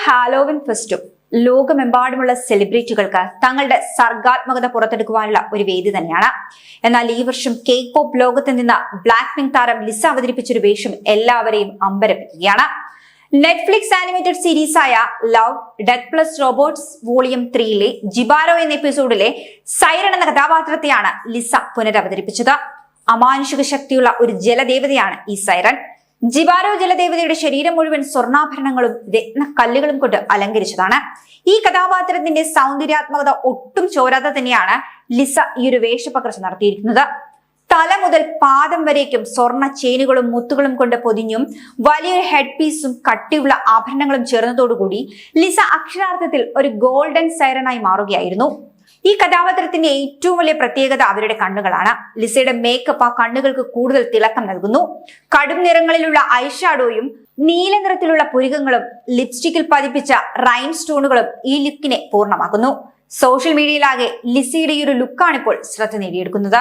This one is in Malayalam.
ഹാലോവിൻ ഫെസ്റ്റും ലോകമെമ്പാടുമുള്ള സെലിബ്രിറ്റികൾക്ക് തങ്ങളുടെ സർഗാത്മകത പുറത്തെടുക്കുവാനുള്ള ഒരു വേദി തന്നെയാണ്. എന്നാൽ ഈ വർഷം കേക്ക് പോപ്പ് ലോകത്ത് നിന്ന് ബ്ലാക്ക് പിങ്ക് താരം ലിസ അവതരിപ്പിച്ചൊരു വേഷം എല്ലാവരെയും അമ്പരപ്പിക്കുകയാണ്. നെറ്റ്ഫ്ലിക്സ് ആനിമേറ്റഡ് സീരീസായ love, death plus robots volume 3-ലെ ജിബാരോ എന്ന എപ്പിസോഡിലെ സൈറൺ എന്ന കഥാപാത്രത്തെയാണ് ലിസ പുനരവതരിപ്പിച്ചത്. അമാനുഷിക ശക്തിയുള്ള ഒരു ജലദേവതയാണ് ഈ സൈറൺ. ജിബാരോ ജലദേവതയുടെ ശരീരം മുഴുവൻ സ്വർണ്ണാഭരണങ്ങളും രത്നക്കല്ലുകളും കൊണ്ട് അലങ്കരിച്ചതാണ്. ഈ കഥാപാത്രത്തിന്റെ സൗന്ദര്യാത്മകത ഒട്ടും ചോരാതെ തന്നെയാണ് ലിസ ഈ ഒരു വേഷപ്പകർച്ച നടത്തിയിരിക്കുന്നത്. തല മുതൽ പാദം വരേക്കും സ്വർണ്ണ ചെയിനുകളും മുത്തുകളും കൊണ്ട് പൊതിഞ്ഞും വലിയൊരു ഹെഡ് പീസും കട്ടിയുള്ള ആഭരണങ്ങളും ചേർന്നതോടുകൂടി ലിസ അക്ഷരാർത്ഥത്തിൽ ഒരു ഗോൾഡൻ സൈറനായി മാറുകയായിരുന്നു. ഈ കഥാപാത്രത്തിന്റെ ഏറ്റവും വലിയ പ്രത്യേകത അവരുടെ കണ്ണുകളാണ്. ലിസയുടെ മേക്കപ്പ് ആ കണ്ണുകൾക്ക് കൂടുതൽ തിളക്കം നൽകുന്നു. കടും നിറങ്ങളിലുള്ള ഐഷാഡോയും നീല നിറത്തിലുള്ള പുരികങ്ങളും ലിപ്സ്റ്റിക്കിൽ പതിപ്പിച്ച റൈൻ സ്റ്റോണുകളും ഈ ലുക്കിനെ പൂർണ്ണമാക്കുന്നു. സോഷ്യൽ മീഡിയയിലാകെ ലിസയുടെ ഈ ഒരു ലുക്കാണിപ്പോൾ ശ്രദ്ധ നേടിയെടുക്കുന്നത്.